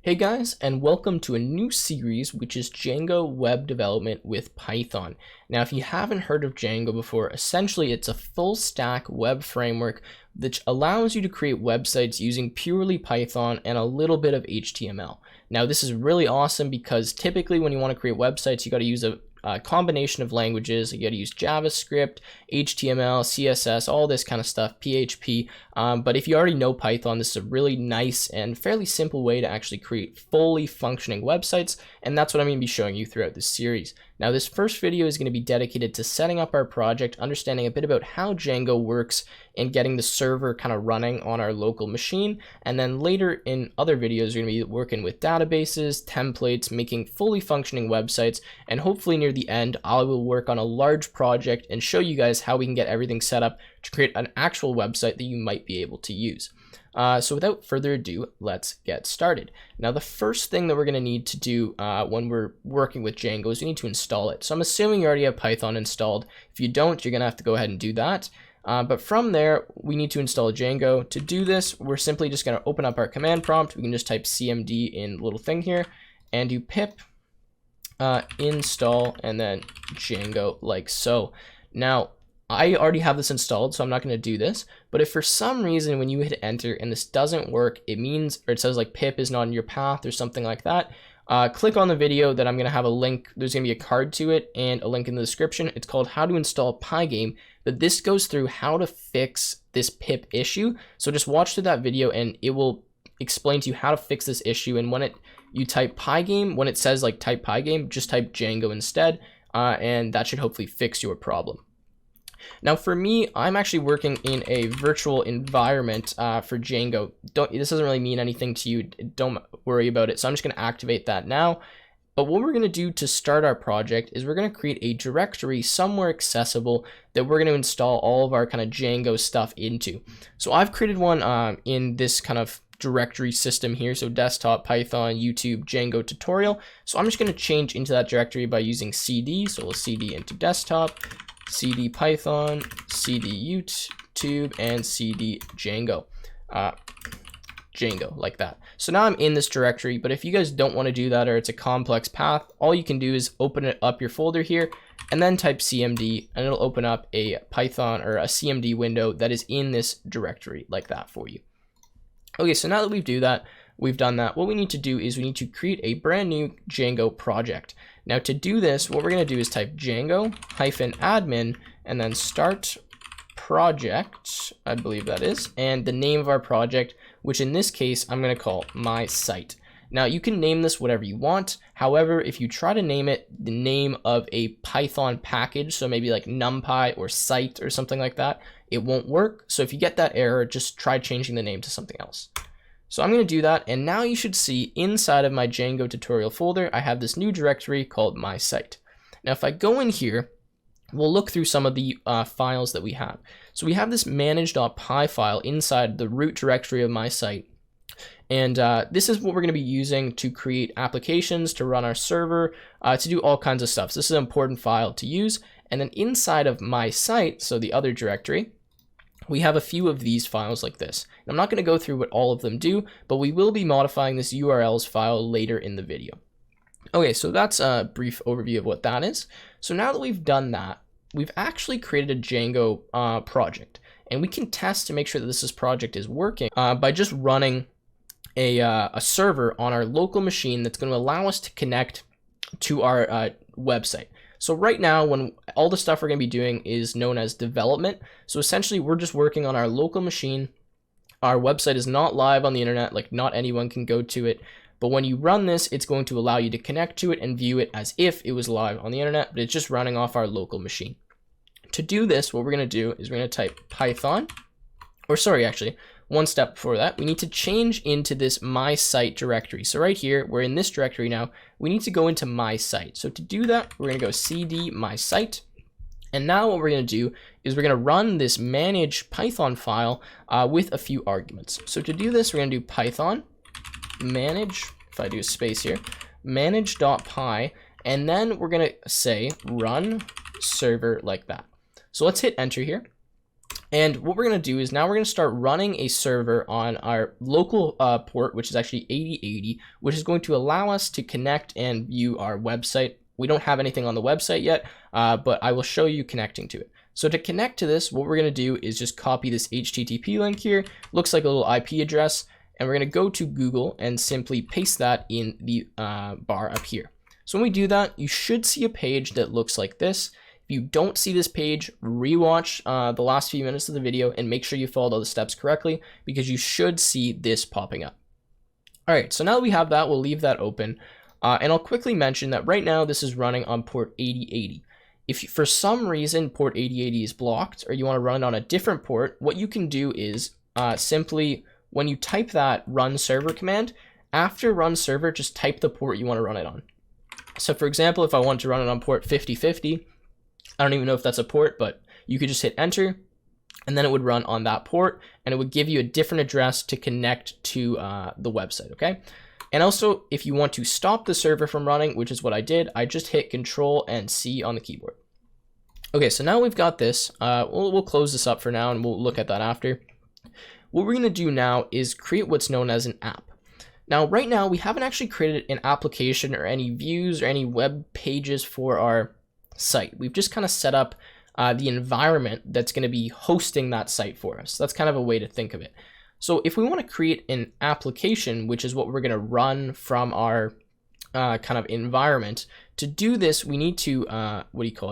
Hey guys, and welcome to a new series, which is Django web development with Python. Now, if you haven't heard of Django before, essentially it's a full stack web framework that allows you to create websites using purely Python and a little bit of HTML. Now, this is really awesome because typically when you want to create websites, you got to use a combination of languages. You got to use JavaScript, HTML, CSS, all this kind of stuff, PHP. But if you already know Python, this is a really nice and fairly simple way to actually create fully functioning websites. And that's what I'm going to be showing you throughout this series. Now, this first video is going to be dedicated to setting up our project, understanding a bit about how Django works and getting the server kind of running on our local machine. And then later in other videos, we're going to be working with databases, templates, making fully functioning websites, and hopefully near the end, I will work on a large project and show you guys how we can get everything set up to create an actual website that you might be able to use. So without further ado, let's get started. Now, the first thing that we're going to need to do when we're working with Django is we need to install it. So I'm assuming you already have Python installed. If you don't, you're going to have to go ahead and do that. But from there, we need to install Django. To do this, we're simply just going to open up our command prompt. We can just type cmd in the little thing here and do pip install and then Django like so. Now, I already have this installed, so I'm not going to do this. But if for some reason when you hit enter and this doesn't work, it means, or it says like pip is not in your path or something like that, click on the video that I'm going to have a link. There's going to be a card to it and a link in the description. It's called How to Install Pygame, but this goes through how to fix this pip issue. So just watch through that video and it will explain to you how to fix this issue. And when you type Pygame, when it says like type Pygame, just type Django instead, and that should hopefully fix your problem. Now, for me, I'm actually working in a virtual environment for Django. This doesn't really mean anything to you. Don't worry about it. So I'm just going to activate that now. But what we're going to do to start our project is we're going to create a directory somewhere accessible that we're going to install all of our kind of Django stuff into. So I've created one in this kind of directory system here. So desktop, Python, YouTube, Django tutorial. So I'm just going to change into that directory by using cd. So we'll cd into desktop, cd Python, cd YouTube, and cd Django. Django, like that. So now I'm in this directory, but if you guys don't want to do that or it's a complex path, all you can do is open it up your folder here and then type cmd and it'll open up a Python or a cmd window that is in this directory like that for you. Okay, so now that we've done that, what we need to do is we need to create a brand new Django project. Now, to do this, what we're going to do is type Django-admin and then start project, I believe that is, and the name of our project, which in this case, I'm going to call my site. Now, you can name this whatever you want. However, if you try to name it the name of a Python package, so maybe like NumPy or site or something like that, it won't work. So if you get that error, just try changing the name to something else. So I'm going to do that, and now you should see inside of my Django tutorial folder, I have this new directory called my site. Now, if I go in here, we'll look through some of the files that we have. So we have this manage.py file inside the root directory of my site. And this is what we're going to be using to create applications, to run our server, to do all kinds of stuff. So this is an important file to use. And then inside of my site, so the other directory, we have a few of these files like this. And I'm not going to go through what all of them do, but we will be modifying this URLs file later in the video. Okay, so that's a brief overview of what that is. So now that we've done that, we've actually created a Django project. And we can test to make sure that this project is working by just running a server on our local machine that's going to allow us to connect to our website. So right now, when all the stuff we're going to be doing is known as development. So essentially, we're just working on our local machine. Our website is not live on the internet, like not anyone can go to it. But when you run this, it's going to allow you to connect to it and view it as if it was live on the internet, but it's just running off our local machine. To do this, what we're going to do is we're going to type Python, or sorry, actually, one step before that, we need to change into this my site directory. So right here, we're in this directory now. We need to go into my site. So to do that, we're going to go cd my site. And now what we're going to do is we're going to run this manage Python file with a few arguments. So to do this, we're going to do Python manage, if I do a space here, manage.py, and then we're going to say run server like that. So let's hit enter here. And what we're going to do is now we're going to start running a server on our local port, which is actually 8080, which is going to allow us to connect and view our website. We don't have anything on the website yet, but I will show you connecting to it. So to connect to this, what we're going to do is just copy this HTTP link here. Looks like a little IP address. And we're going to go to Google and simply paste that in the bar up here. So when we do that, you should see a page that looks like this. If you don't see this page, rewatch the last few minutes of the video and make sure you followed all the steps correctly, because you should see this popping up. All right, so now that we have that, we'll leave that open. And I'll quickly mention that right now this is running on port 8080. If for some reason port 8080 is blocked or you want to run it on a different port, what you can do is simply, when you type that run server command, after run server, just type the port you want to run it on. So for example, if I want to run it on port 5050, I don't even know if that's a port, but you could just hit enter and then it would run on that port and it would give you a different address to connect to the website, okay? And also, if you want to stop the server from running, which is what I did, I just hit Control and C on the keyboard. Okay, so now we've got this. We'll close this up for now and we'll look at that after. What we're going to do now is create what's known as an app. Now, right now, we haven't actually created an application or any views or any web pages for our site. We've just kind of set up the environment that's going to be hosting that site for us. That's kind of a way to think of it. So if we want to create an application, which is what we're going to run from our kind of environment, to do this, we need to,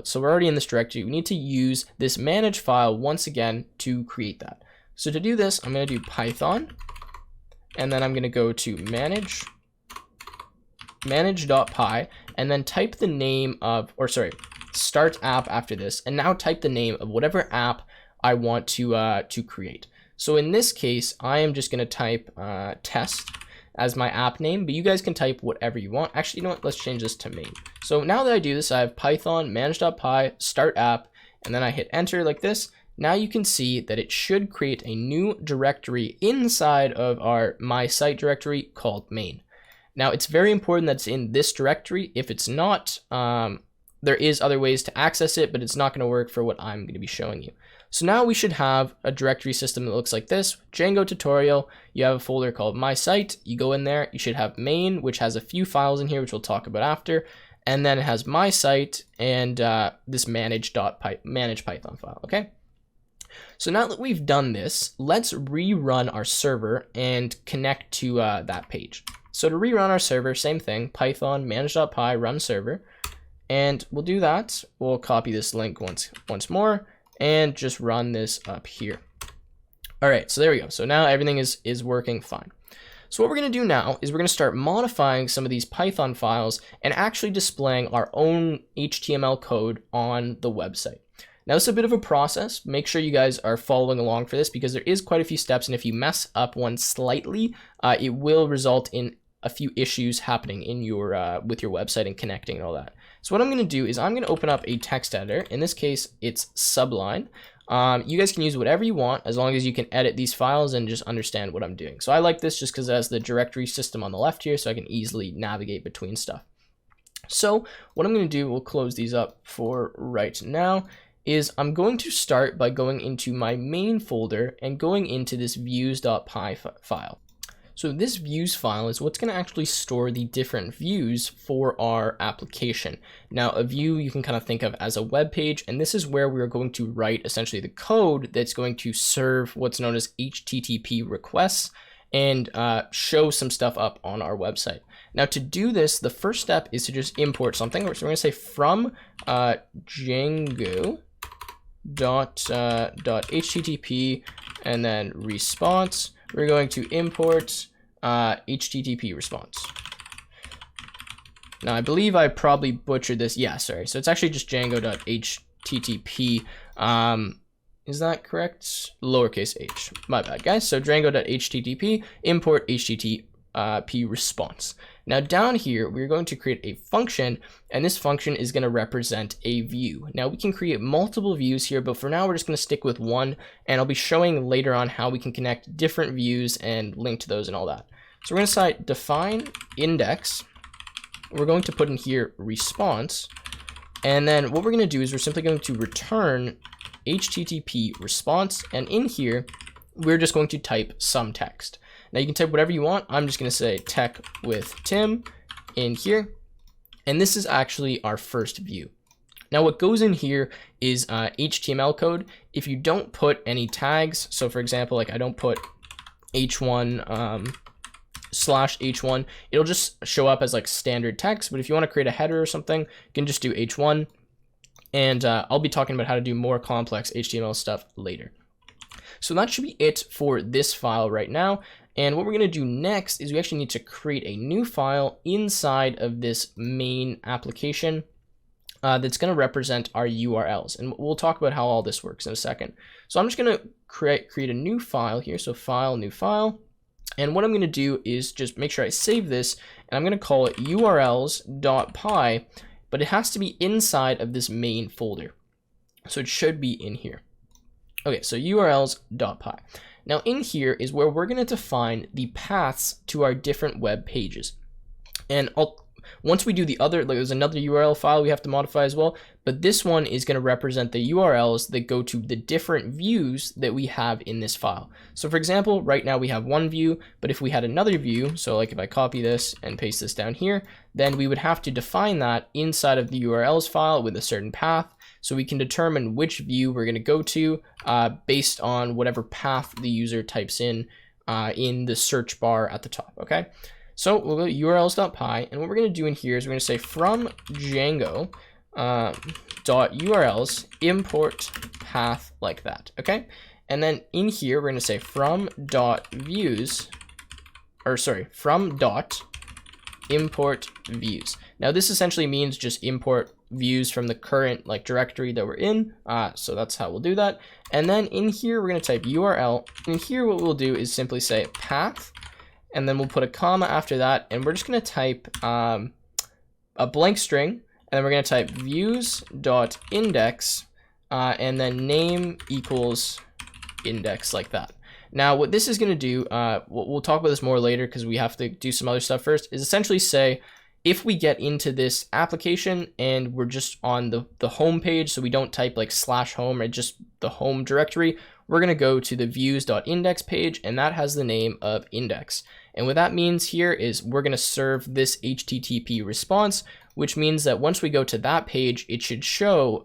So we're already in this directory. We need to use this manage file once again to create that. So to do this, I'm going to do Python, and then I'm going to go to manage.py, and then type the name of, start app after this, and now type the name of whatever app I want to create. So in this case, I am just going to type test as my app name, but you guys can type whatever you want. Actually, you know what? Let's change this to main. So now that I do this, I have Python manage.py start app, and then I hit enter like this. Now you can see that it should create a new directory inside of our my site directory called main. Now it's very important that it's in this directory. If it's not, there is other ways to access it, but it's not going to work for what I'm going to be showing you. So now we should have a directory system that looks like this. Django tutorial, you have a folder called my site. You go in there, you should have main, which has a few files in here, which we'll talk about after. And then it has my site and this manage Python file, okay? So now that we've done this, let's rerun our server and connect to that page. So to rerun our server, same thing, Python manage.py run server. And we'll do that. We'll copy this link once more and just run this up here. All right, so there we go. So now everything is working fine. So what we're going to do now is we're going to start modifying some of these Python files and actually displaying our own HTML code on the website. Now, it's a bit of a process. Make sure you guys are following along for this because there is quite a few steps, and if you mess up one slightly, it will result in a few issues happening in your with your website and connecting and all that. So what I'm going to do is I'm going to open up a text editor. In this case, it's Sublime. You guys can use whatever you want as long as you can edit these files and just understand what I'm doing. So I like this just because it has the directory system on the left here, so I can easily navigate between stuff. So what I'm going to do, we'll close these up for right now, is I'm going to start by going into my main folder and going into this views.py file. So this views file is what's going to actually store the different views for our application. Now, a view you can kind of think of as a web page, and this is where we're going to write essentially the code that's going to serve what's known as HTTP requests and show some stuff up on our website. Now, to do this, the first step is to just import something. So we're going to say from Django.http and then response. We're going to import HTTP response. Now, I believe I probably butchered this. Yeah, sorry. So it's actually just Django.http. Is that correct? Lowercase h. My bad, guys. So Django.http, import HTTP response. Now down here, we're going to create a function, and this function is going to represent a view. Now we can create multiple views here, but for now we're just going to stick with one, and I'll be showing later on how we can connect different views and link to those and all that. So we're going to say define index. We're going to put in here response, and then what we're going to do is we're simply going to return http response, and in here, we're just going to type some text. Now you can type whatever you want. I'm just going to say tech with Tim in here. And this is actually our first view. Now what goes in here is HTML code. If you don't put any tags, so for example, like I don't put h1 slash h1, it'll just show up as like standard text. But if you want to create a header or something, you can just do h1. And I'll be talking about how to do more complex HTML stuff later. So that should be it for this file right now. And what we're going to do next is we actually need to create a new file inside of this main application that's going to represent our URLs. And we'll talk about how all this works in a second. So I'm just going to create a new file here. So file, new file. And what I'm going to do is just make sure I save this, and I'm going to call it urls.py, but it has to be inside of this main folder. So it should be in here. Okay, so urls.py. Now in here is where we're going to define the paths to our different web pages. And once we do the other, like there's another URL file we have to modify as well, but this one is going to represent the URLs that go to the different views that we have in this file. So for example, right now we have one view, but if we had another view, so like if I copy this and paste this down here, then we would have to define that inside of the URLs file with a certain path. So we can determine which view we're going to go to based on whatever path the user types in the search bar at the top, okay? So we'll go to urls.py, and what we're going to do in here is we're going to say from Django .urls import path like that, okay? And then in here we're going to say from .views, or sorry, from .import views. Now this essentially means just import views from the current like directory that we're in. So that's how we'll do that. And then in here we're going to type URL. And here what we'll do is simply say path, and then we'll put a comma after that, and we're just going to type a blank string, and then we're going to type views.index and then name equals index like that. Now what this is going to do, we'll talk about this more later because we have to do some other stuff first, is essentially say if we get into this application and we're just on the home page, so we don't type like /home or just the home directory, we're going to go to the views.index page, and that has the name of index. And what that means here is we're going to serve this HTTP response, which means that once we go to that page, it should show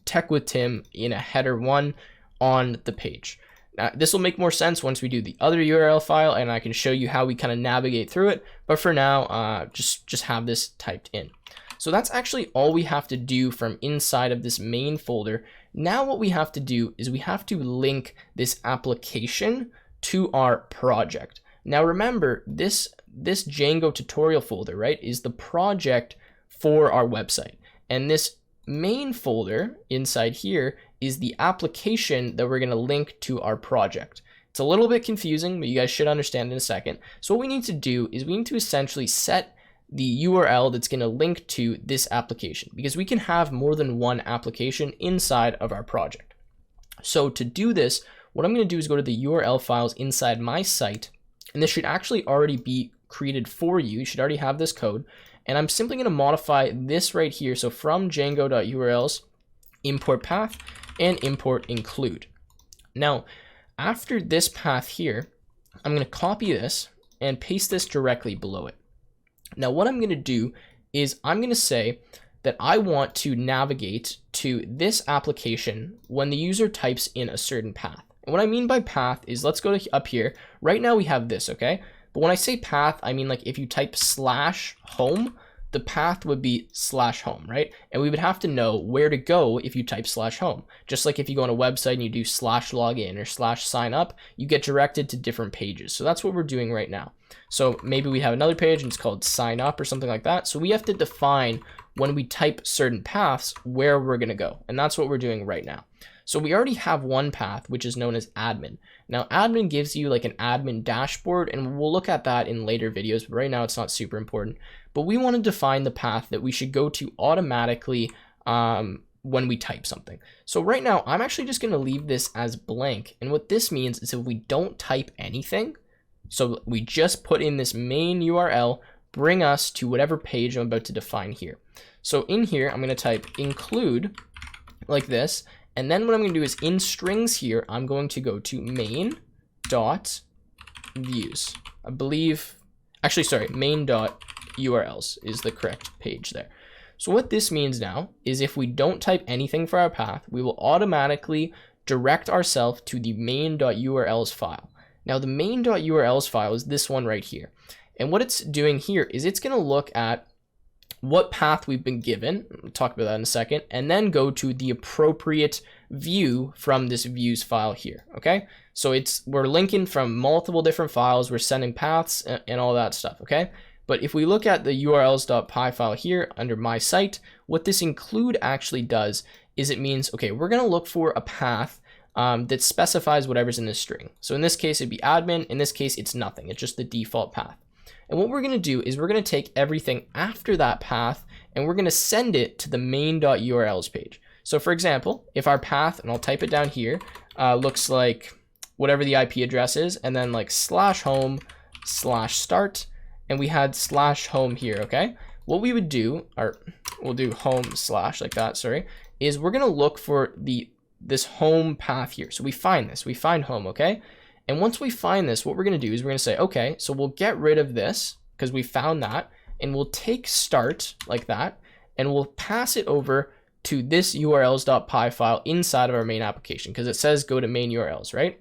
Tech with Tim in a header 1 on the page. Now, this will make more sense once we do the other URL file, and I can show you how we kind of navigate through it. But for now, just have this typed in. So that's actually all we have to do from inside of this main folder. Now what we have to do is we have to link this application to our project. Now remember, this Django tutorial folder, right, is the project for our website. And this main folder inside here is the application that we're going to link to our project. It's a little bit confusing, but you guys should understand in a second. So what we need to do is we need to essentially set the URL that's going to link to this application, because we can have more than one application inside of our project. So to do this, what I'm going to do is go to the URL files inside my site, and this should actually already be created for you. You should already have this code, and I'm simply going to modify this right here. So from Django.urls, import path and import include. Now, after this path here, I'm going to copy this and paste this directly below it. Now, what I'm going to do is I'm going to say that I want to navigate to this application when the user types in a certain path. And what I mean by path is, let's go to up here. Right now we have this, okay? But when I say path, I mean like if you type /home, the path would be /home, right? And we would have to know where to go if you type /home. Just like if you go on a website and you do /login or /sign up, you get directed to different pages. So that's what we're doing right now. So maybe we have another page and it's called sign up or something like that. So we have to define when we type certain paths where we're going to go. And that's what we're doing right now. So we already have one path, which is known as admin. Now admin gives you like an admin dashboard, and we'll look at that in later videos, but right now it's not super important. But we want to define the path that we should go to automatically when we type something. So right now I'm actually just going to leave this as blank. And what this means is if we don't type anything, so we just put in this main URL, bring us to whatever page I'm about to define here. So in here, I'm going to type include like this. And then what I'm going to do is in strings here, I'm going to go to main dot views. I believe, actually, sorry, main dot URLs is the correct page there. So what this means now is if we don't type anything for our path, we will automatically direct ourselves to the main.urls file. Now the main.urls file is this one right here. And what it's doing here is it's going to look at what path we've been given, we'll talk about that in a second, and then go to the appropriate view from this views file here, okay? So we're linking from multiple different files, we're sending paths and all that stuff, okay? But if we look at the urls.py file here under my site, what this include actually does is it means, okay, we're gonna look for a path that specifies whatever's in this string. So in this case, it'd be admin. In this case, it's nothing. It's just the default path. And what we're gonna do is we're gonna take everything after that path and we're gonna send it to the main.urls page. So for example, if our path, and I'll type it down here, looks like whatever the IP address is, and then like /home/start, and we had /home here, okay? What we would do, or we'll do home/ like that, sorry, is we're gonna look for this home path here. So we find home, okay? And once we find this, what we're gonna do is we're gonna say, okay, so we'll get rid of this because we found that, and we'll take start like that, and we'll pass it over to this urls.py file inside of our main application because it says go to main URLs, right?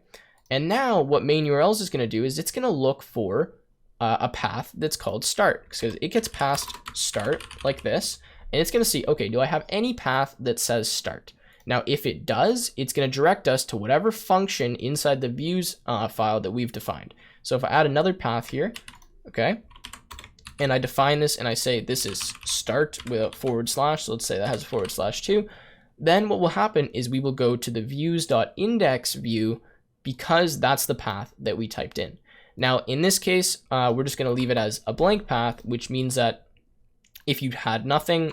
And now what main URLs is gonna do is it's gonna look for a path that's called start because it gets past start like this, and it's going to see, okay, do I have any path that says start? Now, if it does, it's going to direct us to whatever function inside the views file that we've defined. So if I add another path here, okay, and I define this and I say this is start with a /, so let's say that has a /2, then what will happen is we will go to the views.index view because that's the path that we typed in. Now, in this case, we're just going to leave it as a blank path, which means that if you had nothing,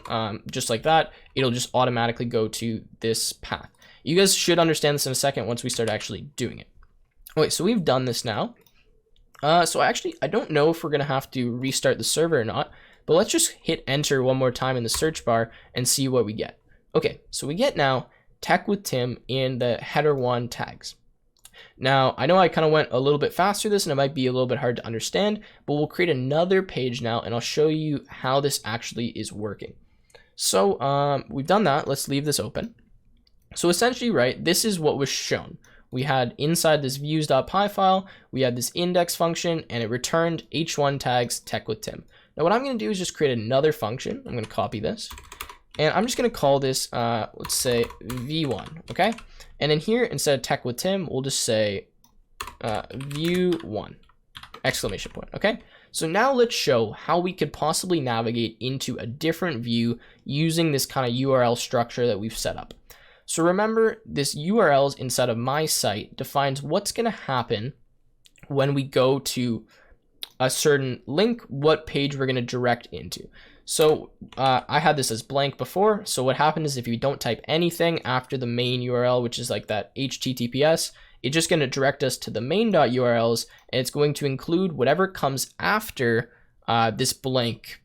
just like that, it'll just automatically go to this path. You guys should understand this in a second once we start actually doing it. Okay, so we've done this now. So I don't know if we're going to have to restart the server or not, but let's just hit enter one more time in the search bar and see what we get. Okay, so we get now Tech with Tim in the header 1 tags. Now, I know I kind of went a little bit fast through this and it might be a little bit hard to understand, but we'll create another page now and I'll show you how this actually is working. So we've done that. Let's leave this open. So essentially, right, this is what was shown. We had inside this views.py file, we had this index function and it returned h1 tags tech with Tim. Now what I'm going to do is just create another function. I'm going to copy this and I'm just going to call this, let's say v1, okay? And in here, instead of tech with Tim, we'll just say view1, exclamation point, okay? So now let's show how we could possibly navigate into a different view using this kind of URL structure that we've set up. So remember, this URLs inside of my site defines what's going to happen when we go to a certain link, what page we're going to direct into. So I had this as blank before. So what happened is if you don't type anything after the main URL, which is like that HTTPS, it's just going to direct us to the main.urls, and it's going to include whatever comes after this blank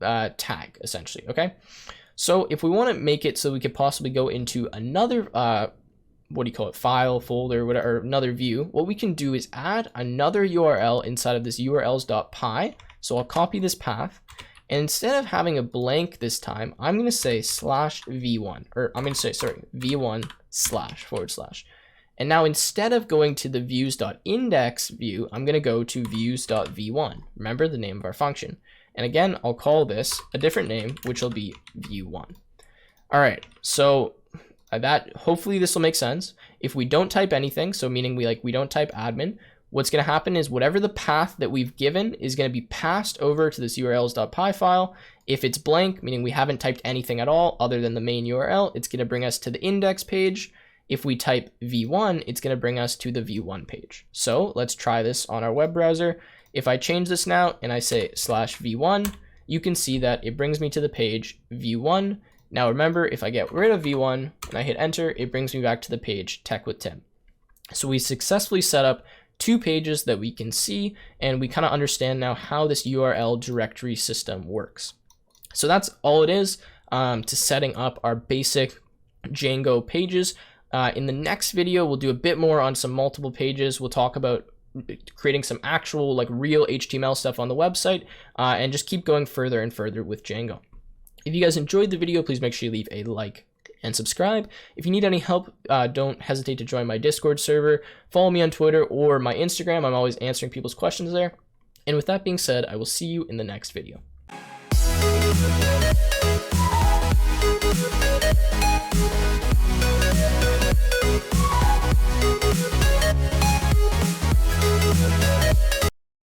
tag, essentially, okay? So if we want to make it so we could possibly go into another, file, folder, whatever, another view, what we can do is add another URL inside of this urls.py. So I'll copy this path. And instead of having a blank this time, I'm going to say /v1, or I'm going to say, sorry, v1//. And now instead of going to the views.index view, I'm going to go to views.v1. Remember the name of our function. And again, I'll call this a different name, which will be view1. All right, so hopefully this will make sense. If we don't type anything, so meaning we don't type admin, what's going to happen is whatever the path that we've given is going to be passed over to this urls.py file. If it's blank, meaning we haven't typed anything at all other than the main URL, it's going to bring us to the index page. If we type v1, it's going to bring us to the v1 page. So let's try this on our web browser. If I change this now and I say /v1, you can see that it brings me to the page v1. Now remember, if I get rid of v1 and I hit enter, it brings me back to the page Tech with Tim. So we successfully set up 2 pages that we can see, and we kind of understand now how this URL directory system works. So that's all it is to setting up our basic Django pages. In the next video, we'll do a bit more on some multiple pages. We'll talk about creating some actual like real HTML stuff on the website, and just keep going further and further with Django. If you guys enjoyed the video, please make sure you leave a like and subscribe. If you need any help, don't hesitate to join my Discord server, follow me on Twitter or my Instagram. I'm always answering people's questions there. And with that being said, I will see you in the next video.